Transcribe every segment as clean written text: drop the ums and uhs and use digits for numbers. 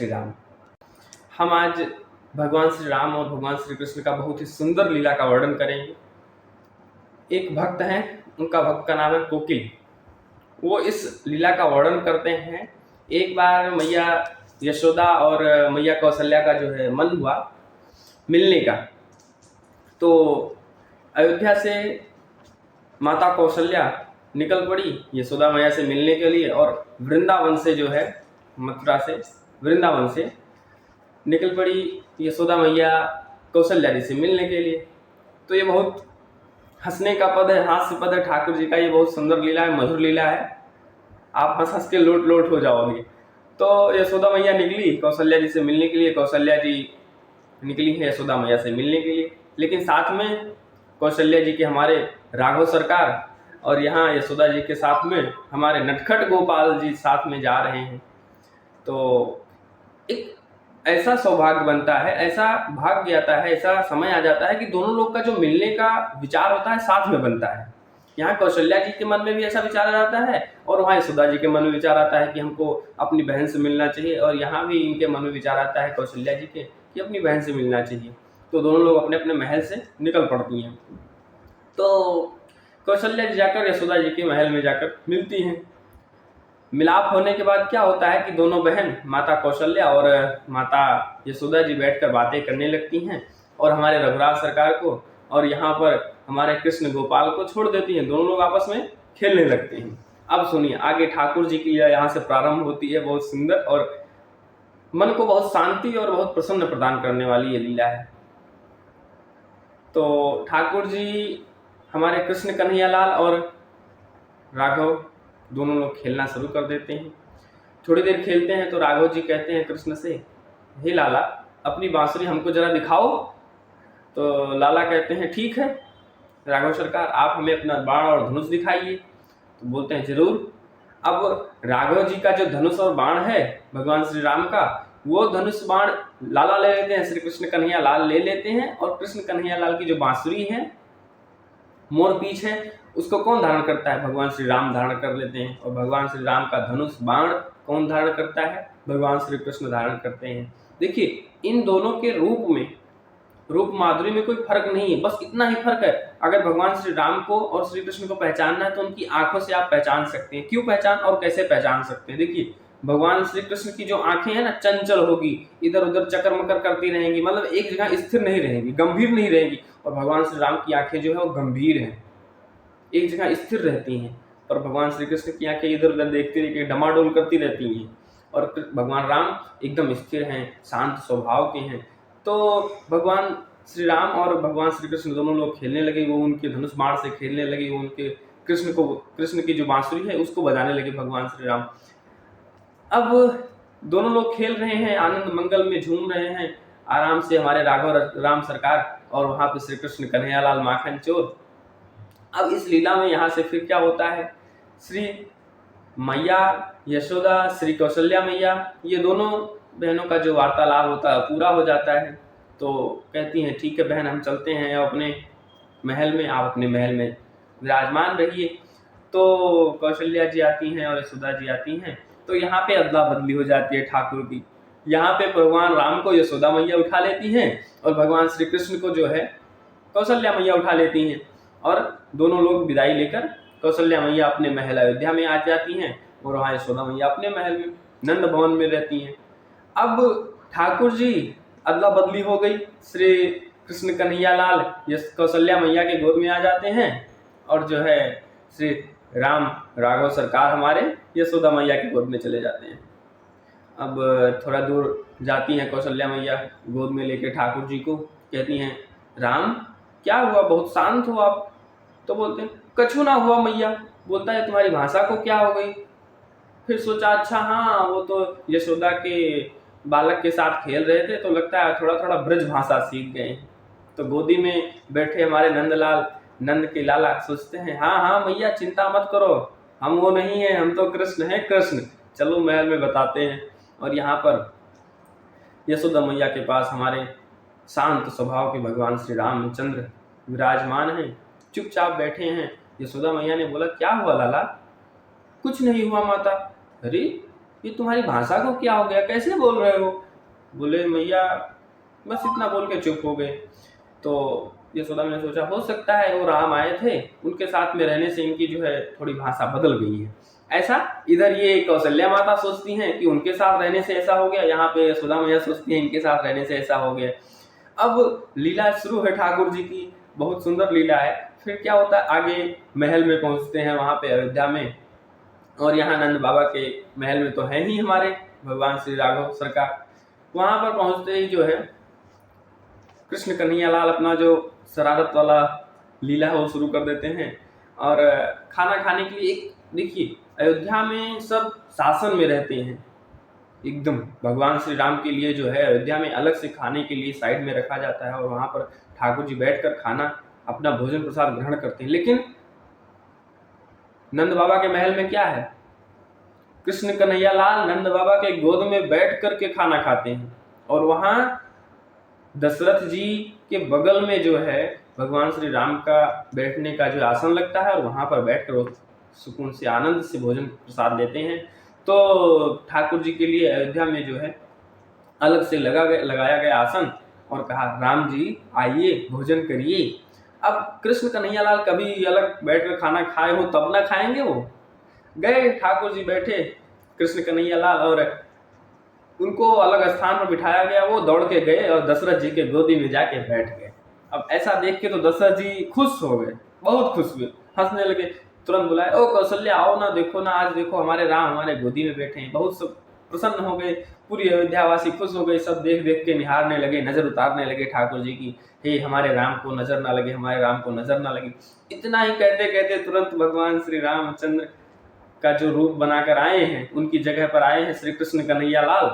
श्री राम। हम आज भगवान श्री राम और भगवान श्री कृष्ण का बहुत ही सुंदर लीला का वर्णन करेंगे। एक भक्त हैं, उनका भक्त का नाम है कोकिल। वो इस लीला का वर्णन करते हैं। एक बार मैया यशोदा और मैया कौशल्या का जो है मन हुआ मिलने का, तो अयोध्या से माता कौशल्या निकल पड़ी यशोदा मैया से मिलने के लिए, और वृंदावन से जो है मथुरा से वृंदावन से निकल पड़ी यशोदा मैया कौशल्या जी से मिलने के लिए। तो ये बहुत हंसने का पद है, हास्य पद है ठाकुर जी का। ये बहुत सुंदर लीला है, मधुर लीला है। आप हंस हंस के लोट लोट हो जाओगे। तो यशोदा मैया निकली कौशल्या जी से मिलने के लिए, कौशल्या जी निकली है यशोदा मैया से मिलने के लिए, लेकिन साथ में कौशल्या जी के हमारे राघव सरकार और यहाँ यशोदा जी के साथ में हमारे नटखट गोपाल जी साथ में जा रहे हैं। तो एक ऐसा सौभाग्य बनता है, ऐसा भाग्य आता है, ऐसा समय आ जाता है कि दोनों लोग का जो मिलने का विचार होता है साथ में बनता है। यहाँ कौशल्या जी के मन में भी ऐसा विचार आ जाता है और वहाँ यशोदा जी के मन में विचार आता है कि हमको अपनी बहन से मिलना चाहिए, और यहाँ भी इनके मन में विचार आता है कौशल्या जी के कि अपनी बहन से मिलना चाहिए। तो दोनों लोग अपने अपने महल से निकल पड़ती हैं। तो कौशल्या जी जाकर यशोदा जी के महल में जाकर मिलती हैं। मिलाप होने के बाद क्या होता है कि दोनों बहन माता कौशल्या और माता यशोदा जी बैठकर बातें करने लगती हैं, और हमारे रघुराज सरकार को और यहाँ पर हमारे कृष्ण गोपाल को छोड़ देती हैं। दोनों लोग आपस में खेलने लगते हैं। अब सुनिए आगे ठाकुर जी की लीला यहाँ से प्रारंभ होती है। बहुत सुंदर और मन को बहुत शांति और बहुत प्रसन्न प्रदान करने वाली ये लीला है। तो ठाकुर जी हमारे कृष्ण कन्हैयालाल और राघव दोनों लोग खेलना शुरू कर देते हैं। थोड़ी देर खेलते हैं तो राघव जी कहते हैं कृष्ण से, हे लाला अपनी बांसुरी हमको जरा दिखाओ। तो लाला कहते हैं ठीक है राघव सरकार, आप हमें अपना बाण और धनुष दिखाइए। तो बोलते हैं जरूर। अब राघव जी का जो धनुष और बाण है भगवान श्री राम का, वो धनुष बाण लाला ले लेते हैं, श्री कृष्ण कन्हैया लाल ले लेते हैं, और कृष्ण कन्हैया लाल की जो बांसुरी है, मोर पीछ है, उसको कौन धारण करता है? भगवान श्री राम धारण कर लेते हैं। और भगवान श्री राम का धनुष बाण कौन धारण करता है? भगवान श्री कृष्ण धारण करते हैं। देखिए इन दोनों के रूप माधुरी में कोई फर्क नहीं है, बस इतना ही फर्क है। अगर भगवान श्री राम को और श्री कृष्ण को पहचानना है तो उनकी आंखों से आप पहचान सकते हैं। क्यों पहचान और कैसे पहचान सकते हैं? देखिए भगवान श्री कृष्ण की जो आंखें हैं ना, चंचल होगी, इधर उधर चक्कर मकर करती रहेंगी, मतलब एक जगह स्थिर नहीं रहेंगी, गंभीर नहीं रहेंगी। और भगवान श्री राम की आंखें जो है वो गंभीर हैं, एक जगह स्थिर रहती हैं। और भगवान श्री कृष्ण की आंखें इधर उधर देखती रहती, डमाडोल करती रहती हैं। और भगवान राम एकदम स्थिर हैं, शांत स्वभाव के हैं। तो भगवान श्री राम और भगवान श्री कृष्ण दोनों लोग खेलने लगे। वो उनके धनुष बाण से खेलने लगे, वो उनके कृष्ण की जो बांसुरी है उसको बजाने लगे भगवान श्री राम। अब दोनों लोग खेल रहे हैं, आनंद मंगल में झूम रहे हैं आराम से, हमारे राघव राम सरकार और वहां पे श्री कृष्ण कन्हैयालाल माखन चोर। अब इस लीला में यहाँ से फिर क्या होता है, श्री मैया यशोदा, श्री कौशल्या मैया, ये दोनों बहनों का जो वार्तालाप होता है पूरा हो जाता है। तो कहती हैं ठीक है बहन, हम चलते हैं अपने महल में, आप अपने महल में विराजमान रहिए। तो कौशल्या जी आती हैं और यशोदा जी आती हैं। तो यहाँ पे अदला बदली हो जाती है ठाकुर की। यहाँ पे भगवान राम को यशोदा मैया उठा लेती हैं और भगवान श्री कृष्ण को जो है कौशल्या मैया उठा लेती हैं, और दोनों लोग विदाई लेकर कौशल्या मैया अपने महल अयोध्या में आ जाती हैं, और वहाँ यशोदा मैया अपने महल में नंद भवन में रहती हैं। अब ठाकुर जी अदला बदली हो गई, श्री कृष्ण कन्हैयालाल कौशल्या मैया के गोद में आ जाते हैं, और जो है श्री राम राघव सरकार हमारे यशोदा मैया के गोद में चले जाते हैं। अब थोड़ा दूर जाती हैं कौशल्या मैया गोद में लेके ठाकुर जी को, कहती हैं राम क्या हुआ, बहुत शांत हो आप? तो बोलते हैं कछु ना हुआ मैया। बोलता है तुम्हारी भाषा को क्या हो गई? फिर सोचा अच्छा हाँ, वो तो यशोदा के बालक के साथ खेल रहे थे तो लगता है थोड़ा थोड़ा ब्रज भाषा सीख गए हैं। तो गोदी में बैठे हमारे नंदलाल, नंद के लाला सोचते हैं हाँ हाँ मैया चिंता मत करो, हम वो नहीं है, हम तो कृष्ण हैं, कृष्ण चलो महल में बताते हैं। और यहाँ पर यशोदा मैया के पास हमारे शांत स्वभाव के भगवान श्री रामचंद्र विराजमान हैं, चुपचाप बैठे हैं। यशोदा मैया ने बोला क्या हुआ लाला? कुछ नहीं हुआ माता। अरे ये तुम्हारी भाषा को क्या हो गया, कैसे बोल रहे हो? बोले मैया बस इतना बोल के चुप हो गए। तो यशोदा ने सोचा हो सकता है वो राम आए थे, उनके साथ में रहने से इनकी जो है थोड़ी भाषा बदल गई है। ऐसा इधर ये कौशल्या माता सोचती हैं कि उनके साथ रहने से ऐसा हो गया, यहाँ पे यशोदा मैया सोचती हैं इनके साथ रहने से ऐसा हो गया। अब लीला शुरू है ठाकुर जी की, बहुत सुंदर लीला है। फिर क्या होता है, आगे महल में पहुंचते हैं वहां पे अयोध्या में, और यहाँ नंद बाबा के महल में तो है ही हमारे भगवान श्री राघव सरकार। वहां पर पहुंचते ही जो है कृष्ण कन्हैया लाल अपना जो शरारत वाला लीला है वो शुरू कर देते हैं। और खाना खाने के लिए एक देखिए, अयोध्या में सब शासन में रहते हैं एकदम। भगवान श्री राम के लिए जो है अयोध्या में अलग से खाने के लिए साइड में रखा जाता है, और वहां पर ठाकुर जी बैठकर खाना अपना भोजन प्रसाद ग्रहण करते हैं। लेकिन नंद बाबा के महल में क्या है, कृष्ण कन्हैया लाल नंद बाबा के गोद में बैठ करके खाना खाते हैं, और वहां दशरथ जी के बगल में जो है भगवान श्री राम का बैठने का जो आसन लगता है, और वहां पर बैठकर सुकून से आनंद से भोजन प्रसाद लेते हैं। तो ठाकुर जी के लिए अयोध्या में जो है अलग से लगाया गया आसन, और कहा राम जी आइए भोजन करिए। अब कृष्ण कन्हैया लाल कभी अलग बैठकर खाना खाए हो तब ना खाएंगे, वो गए ठाकुर जी बैठे कृष्ण कन्हैया लाल, और उनको अलग स्थान पर बिठाया गया। वो दौड़ के गए और दशरथ जी के गोदी में जाके बैठ गए। अब ऐसा देख के तो दशरथ जी खुश हो गए, बहुत खुश हुए, हंसने लगे। तुरंत बुलाए, ओ कौशल्या आओ ना, देखो ना आज देखो हमारे राम हमारे गोदी में बैठे हैं। बहुत सब प्रसन्न हो गए, पूरी अयोध्यावासी खुश हो गए। सब देख देख के निहारने लगे, नजर उतारने लगे ठाकुर जी की, हे हमारे राम को नजर ना लगे, हमारे राम को नजर ना लगे। इतना ही कहते कहते तुरंत भगवान श्री रामचंद्र का जो रूप बनाकर आए हैं उनकी जगह पर आए हैं श्री कृष्ण कन्हैया लाल।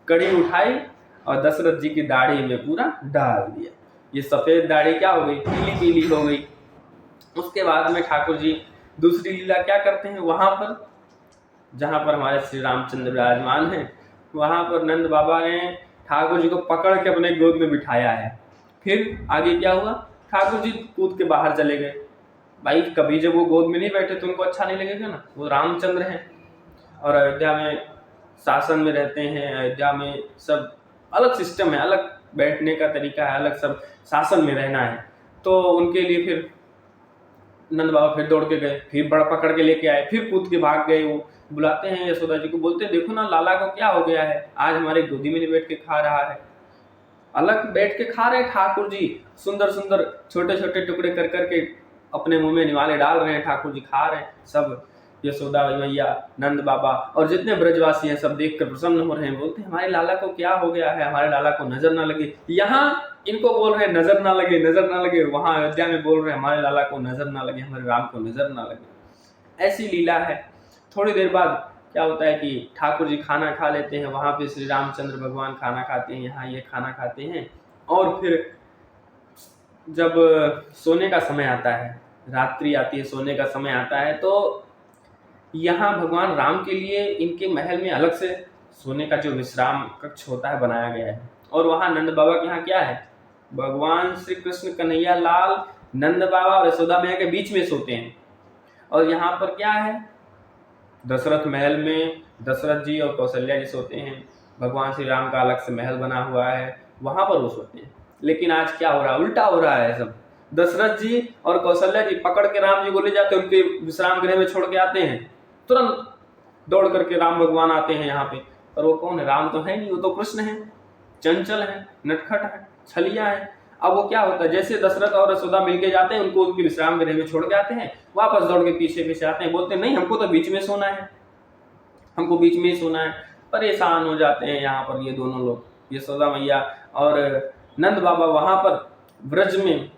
कड़ी उठाई और दशरथ जी की दाढ़ी में पूरा डाल दिया। ये सफेद दाढ़ी क्या हो गई, पीली पीली हो गई। उसके बाद में ठाकुर जी दूसरी लीला क्या करते हैं, वहां पर जहां पर हमारे श्री रामचंद्र विराजमान हैं, वहां पर नंद बाबा ने ठाकुर जी को पकड़ के अपने गोद में बिठाया है। फिर आगे क्या हुआ, ठाकुर जी कूद के बाहर चले गए। भाई कभी जब वो गोद में नहीं बैठे तो उनको अच्छा नहीं लगेगा ना, वो रामचंद्र हैं और अयोध्या में शासन में रहते हैं। अयोध्या में सब अलग सिस्टम है, अलग बैठने का तरीका है, अलग सब शासन में रहना है। तो उनके लिए फिर नंद बाबा फिर दौड़ के गए, फिर बड़ा पकड़ के लेके आए, फिर कूद के भाग गए। वो बुलाते हैं यशोदा जी को, बोलते हैं देखो ना लाला को क्या हो गया है, आज हमारे गोदी में नहीं बैठ के खा रहा है, अलग बैठ के खा रहे ठाकुर जी, सुंदर सुंदर छोटे छोटे टुकड़े कर करके अपने मुंह में निवाले डाल रहे हैं, ठाकुर जी खा रहे हैं। सब यशोदा मैया, नंद बाबा और जितने ब्रजवासी हैं सब देखकर प्रसन्न हो रहे हैं, बोलते हैं हमारे लाला को क्या हो गया है, हमारे लाला को नजर ना लगे। यहाँ इनको बोल रहे हैं नजर ना लगे, नजर ना लगे, वहां अयोध्या में बोल रहे हैं हमारे लाला को नजर ना लगे, हमारे राम को नजर ना लगे। ऐसी लीला है। थोड़ी देर बाद क्या होता है कि ठाकुर जी खाना खा लेते हैं, वहां पे श्री रामचंद्र भगवान खाना खाते हैं, यहाँ ये खाना खाते हैं। और फिर जब सोने का समय आता है, रात्रि आती है, सोने का समय आता है, तो यहाँ भगवान राम के लिए इनके महल में अलग से सोने का जो विश्राम कक्ष होता है बनाया गया है। और वहाँ नंद बाबा के यहाँ क्या है, भगवान श्री कृष्ण कन्हैया लाल नंद बाबा और यशोदा मैया के बीच में सोते हैं। और यहाँ पर क्या है, दशरथ महल में दशरथ जी और कौशल्या जी सोते हैं, भगवान श्री राम का अलग से महल बना हुआ है, वहां पर वो सोते हैं। लेकिन आज क्या हो रहा है, उल्टा हो रहा है। सब दशरथ जी और कौशल्या जी पकड़ के राम जी को ले जाते हैं, उनके विश्राम गृह में छोड़ के आते हैं। तुरंत दौड़ करके राम भगवान आते हैं यहाँ पे, और वो कौन है, राम तो है नहीं, वो तो कृष्ण है, चंचल है, नटखट है, छलिया है। अब वो क्या होता है, जैसे दशरथ और यशोदा मिलके जाते हैं, उनको उनके विश्राम गृह में छोड़ के आते हैं, वापस दौड़ के पीछे पीछे आते हैं, बोलते हैं नहीं हमको तो बीच में सोना है, हमको बीच में ही सोना है। परेशान हो जाते हैं यहाँ पर ये दोनों लोग, यशोदा मैया और नंद बाबा। वहां पर ब्रज में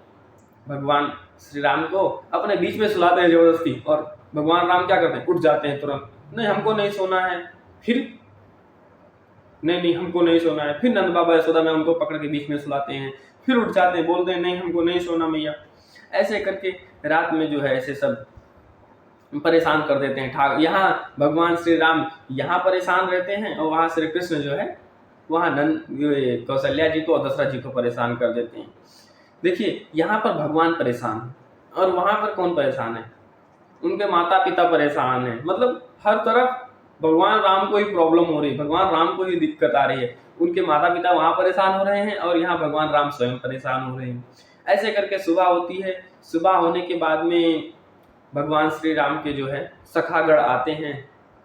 भगवान श्री राम को अपने बीच में सुलाते हैं जबरदस्ती, और भगवान राम क्या करते हैं, उठ जाते हैं तुरंत, नहीं हमको नहीं सोना है। फिर नहीं हमको नहीं सोना है। फिर नंद बाबा यशोदा में उनको पकड़ के बीच में सुलाते हैं, फिर उठ जाते हैं, बोलते हैं नहीं हमको नहीं सोना मैया। ऐसे करके रात में जो है ऐसे सब परेशान कर देते हैं। यहाँ भगवान श्री राम यहाँ परेशान रहते हैं, और वहाँ श्री कृष्ण जो है वहाँ नंद कौशल्या जी को और दशरथ जी को परेशान कर देते हैं। देखिए यहाँ पर भगवान परेशान है, और वहाँ पर कौन परेशान है, उनके माता पिता परेशान है। मतलब हर तरफ भगवान राम को ही प्रॉब्लम हो रही है, भगवान राम को ही दिक्कत आ रही है। उनके माता पिता वहां परेशान हो रहे हैं और यहाँ भगवान राम स्वयं परेशान हो रहे हैं। ऐसे करके सुबह होती है। सुबह होने के बाद में भगवान श्री राम के जो है सखागढ़ आते हैं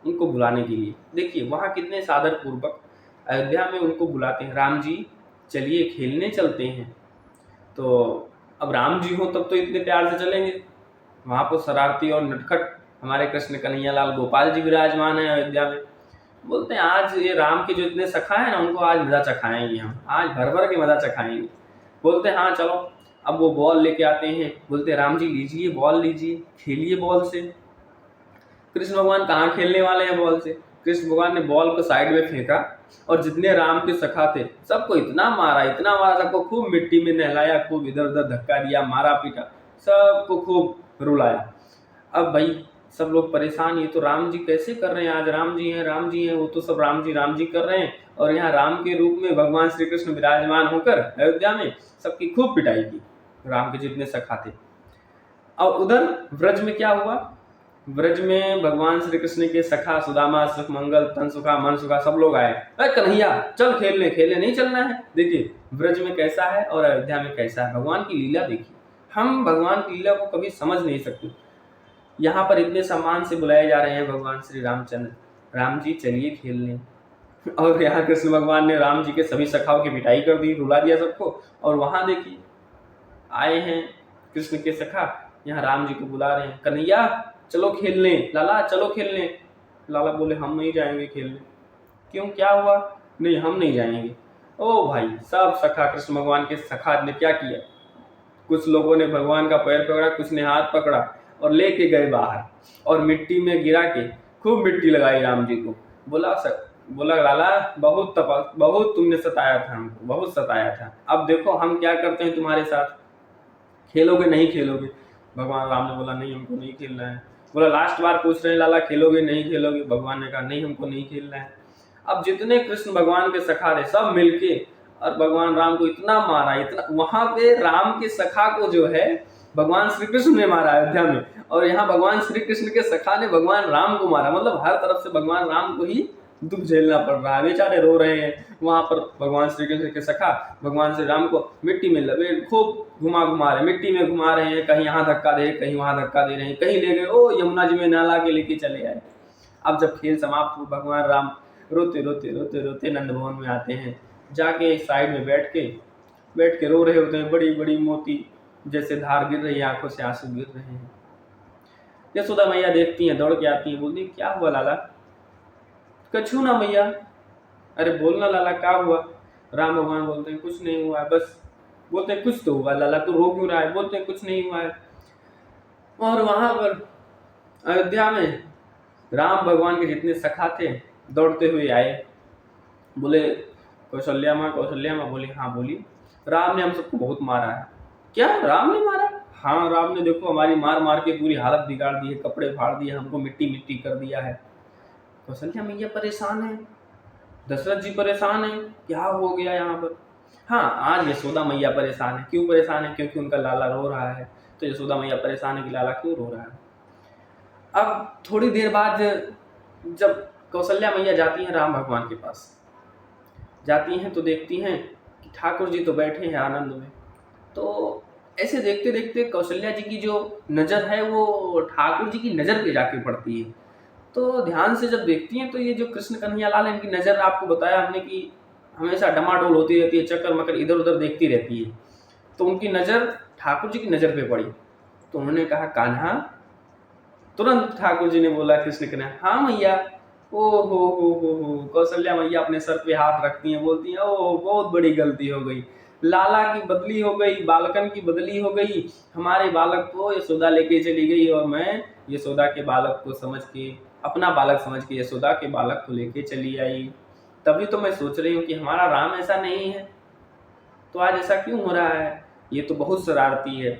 उनको बुलाने के लिए। देखिए वहाँ कितने सादर पूर्वक अयोध्या में उनको बुलाते हैं, राम जी चलिए खेलने चलते हैं। तो अब राम जी हो तब तो इतने प्यार से चलेंगे। वहाँ पर शरारती और नटखट हमारे कृष्ण कन्हैया लाल गोपाल जी विराजमान है अयोध्या में। बोलते हैं आज ये राम के जो इतने सखा है ना उनको आज मजा चखाएंगे, हम आज भर भर के मजा चखाएंगे। बोलते हैं हाँ चलो। अब वो बॉल लेके आते हैं, बोलते हैं राम जी लीजिए बॉल, लीजिए खेलिए बॉल से। कृष्ण भगवान कहाँ खेलने वाले हैं बॉल से। कृष्ण भगवान ने बॉल को साइड में फेंका और जितने राम के सखा थे सबको इतना मारा, सबको खूब मिट्टी में नहलाया, खूब इधर उधर धक्का दिया, मारा पीटा, सबको खूब रुलाया। अब भाई सब लोग परेशान, ये तो राम जी कैसे कर रहे हैं, आज राम जी हैं, वो तो सब राम जी कर रहे हैं और यहाँ राम के रूप में भगवान श्री कृष्ण विराजमान होकर अयोध्या में सबकी खूब पिटाई की, राम के जितने सखा थे। और उधर व्रज में क्या हुआ, व्रज में भगवान श्री कृष्ण के सखा सुदामा, सुखमंगल, तन सुखा, मन सुखा सब लोग आए, अरे कन्हैया चल खेलने नहीं चलना है। देखिए व्रज में कैसा है और अयोध्या में कैसा है, भगवान की लीला देखिए। हम भगवान की लीला को कभी समझ नहीं सकते। यहाँ पर इतने सम्मान से बुलाए जा रहे हैं भगवान श्री रामचंद्र, राम जी चलिए खेलने। और यहाँ कृष्ण भगवान ने राम जी के सभी सखाओं की पिटाई कर दी, रुला दिया सबको। और वहां देखिए आए हैं कृष्ण के सखा, यहाँ राम जी को बुला रहे हैं, कन्हैया चलो खेलने, लाला चलो खेलने। लाला बोले हम नहीं जाएंगे खेलने। क्यों, क्या हुआ? नहीं हम नहीं जाएंगे। ओ भाई सब सखा कृष्ण भगवान के सखा ने क्या किया, कुछ लोगों ने भगवान का पैर पकड़ा, कुछ ने हाथ पकड़ा और लेके गए बाहर और मिट्टी में गिरा के खूब मिट्टी लगाई राम जी को। बोला लाला बहुत तुमने सताया था हमको, बहुत सताया था, अब देखो हम क्या करते हैं तुम्हारे साथ, खेलोगे नहीं खेलोगे? भगवान राम ने बोला नहीं हमको नहीं खेलना है। बोला लास्ट बार पूछ रहे हैं लाला खेलोगे नहीं खेलोगे? भगवान ने कहा नहीं हमको नहीं खेलना है। अब जितने कृष्ण भगवान के सखा थे सब मिलके और भगवान राम को इतना मारा, इतना, वहां पे राम के सखा को जो है भगवान श्री कृष्ण ने मारा अयोध्या में, और यहाँ भगवान श्री कृष्ण के सखा ने भगवान राम को मारा। मतलब हर तरफ से भगवान राम को ही दुख झेलना पड़ रहा है, बेचारे रो रहे हैं। वहां पर भगवान श्री कृष्ण के सखा भगवान श्री राम को मिट्टी में लपेट खूब घुमा रहे, मिट्टी में घुमा रहे हैं, कहीं यहाँ धक्का दे कहीं वहां धक्का दे रहे हैं, कहीं ले गए ओ यमुना जी में नहला के लेके चले आए। अब जब खेल समाप्त हुआ भगवान राम रोते रोते नंद भवन में आते हैं, जाके साइड में बैठ के रो रहे होते हैं, बड़ी बड़ी मोती जैसे धार गिर रही है, आंखों से आंसू गिर रहे हैं। यशोदा मैया देखती हैं, दौड़ के आती है, बोलती क्या हुआ लाला? कछू ना मैया। अरे बोलना लाला क्या हुआ? राम भगवान बोलते हैं कुछ नहीं हुआ है, बस। बोलते हैं कुछ तो हुआ लाला, तू रो क्यों रहा है? बोलते हैं कुछ नहीं हुआ है। और वहां पर अयोध्या में राम भगवान के जितने सखा थे दौड़ते हुए आए, बोले कौशल्या माँ। बोली हाँ बोली, राम ने हम सबको बहुत मारा है। क्या राम ने मारा? हाँ राम ने देखो हमारी मार के पूरी हालत बिगाड़ दी है, कपड़े फाड़ दिए, हमको मिट्टी कर दिया है। कौशल्या मैया परेशान है, दशरथ जी परेशान है, क्या हो गया यहाँ पर? हाँ आज यशोदा मैया परेशान है। क्यों परेशान है? क्योंकि उनका लाला रो रहा है। तो यशोदा मैया परेशान है कि लाला क्यों रो रहा है। अब थोड़ी देर बाद जब कौशल्या मैया जाती हैं राम भगवान के पास, जाती हैं तो देखती हैं कि ठाकुर जी तो बैठे हैं आनंद में। तो ऐसे देखते देखते कौशल्या जी की जो नज़र है वो ठाकुर जी की नज़र पे जाके पड़ती है। तो ध्यान से जब देखती हैं तो ये जो कृष्ण कन्हैया लाल इनकी नज़र, आपको बताया हमने कि हमेशा डमाडोल होती रहती है, चक्कर मकर इधर उधर देखती रहती है। तो उनकी नज़र ठाकुर जी की नज़र पे पड़ी तो उन्होंने कहा कान्हा। तुरंत ठाकुर जी ने बोला कृष्ण कन्हैया हाँ मैया। ओ हो कौशल्या मैया अपने सर पे हाथ रखती हैं, बोलती हैं ओ बहुत बड़ी गलती हो गई, लाला की बदली हो गई, बालकन की बदली हो गई, हमारे बालक को यशोदा लेके चली गई और मैं यशोदा के बालक को समझ के, अपना बालक समझ के यशोदा के बालक को लेके चली आई। तभी तो मैं सोच रही हूँ कि हमारा राम ऐसा नहीं है, तो आज ऐसा क्यों हो रहा है? ये तो बहुत शरारती है।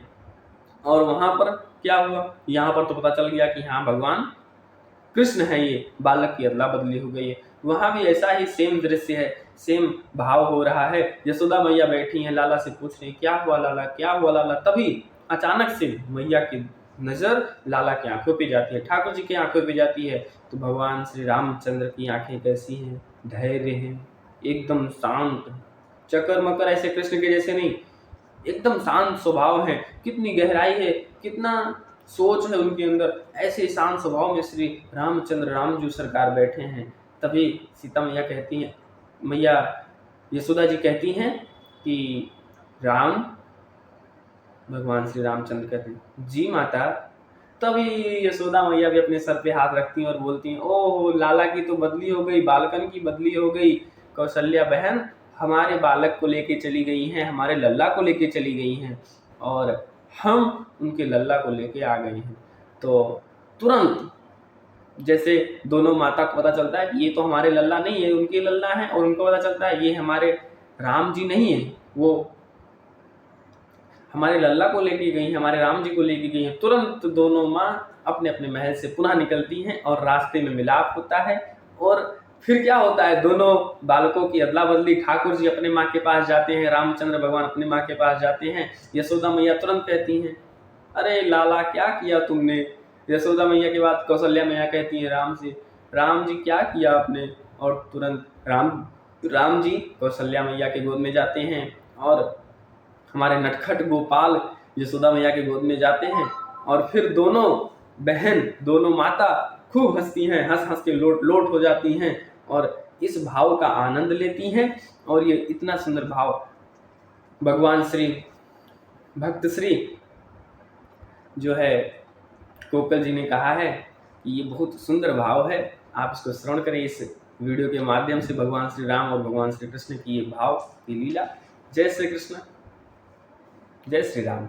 और वहां पर क्या हुआ, यहाँ पर तो पता चल गया कि हाँ भगवान कृष्ण है, ये बालक की अदला बदली हो गई है। वहां भी ऐसा ही सेम दृश्य है, सेम भाव हो रहा है। यशोदा मैया बैठी हैं, लाला से पूछ रही क्या हुआ लाला, क्या हुआ लाला। तभी अचानक से मैया के नज़र लाला की आंखों पे जाती है, ठाकुर जी की आंखों पे जाती है, तो भगवान श्री रामचंद्र की आंखें कैसी हैं? धैर्य हैं, एकदम शांत, चक्कर मकर ऐसे कृष्ण के जैसे नहीं, एकदम शांत स्वभाव है। कितनी गहराई है, कितना सोच है उनके अंदर। ऐसे शांत स्वभाव में श्री रामचंद्र रामजू सरकार बैठे हैं। तभी सीता मैया कहती हैं, मैया यशोदा जी कहती हैं कि राम, भगवान श्री रामचंद्र कहते हैं जी माता। तभी यशोदा मैया भी अपने सर पे हाथ रखती हैं और बोलती हैं, ओह लाला की तो बदली हो गई, बालकन की बदली हो गई। कौशल्या बहन हमारे बालक को लेके चली गई हैं, हमारे लल्ला को लेके चली गई हैं और हम उनके लल्ला को लेके आ गए हैं। तो तुरंत जैसे दोनों माता को पता चलता है कि ये तो हमारे लल्ला नहीं है, उनके लल्ला हैं, और उनको पता चलता है ये हमारे राम जी नहीं है, वो हमारे लल्ला को लेके गई हैं, हमारे राम जी को लेके गई हैं। तुरंत दोनों माँ अपने अपने महल से पुनः निकलती हैं और रास्ते में मिलाप होता है। और फिर क्या होता है, दोनों बालकों की अदला बदली। ठाकुर जी अपने माँ के पास जाते हैं, रामचंद्र भगवान अपने माँ के पास जाते हैं। यशोदा मैया तुरंत कहती हैं, अरे लाला क्या किया तुमने? यशोदा मैया के बाद कौशल्या मैया कहती है राम से, राम जी क्या किया आपने? और तुरंत राम जी कौशल्या मैया के गोद में जाते हैं और हमारे नटखट गोपाल यशोदा मैया के गोद में जाते हैं। और फिर दोनों बहन, दोनों माता खूब हंसती हैं, हंस हंस के लोट लोट हो जाती हैं और इस भाव का आनंद लेती हैं। और ये इतना सुंदर भाव भगवान श्री भक्त श्री जो है कोकल जी ने कहा है कि ये बहुत सुंदर भाव है। आप इसको श्रवण करें इस वीडियो के माध्यम से, भगवान श्री राम और भगवान श्री कृष्ण की ये भाव की लीला। जय श्री कृष्ण, जय श्री राम।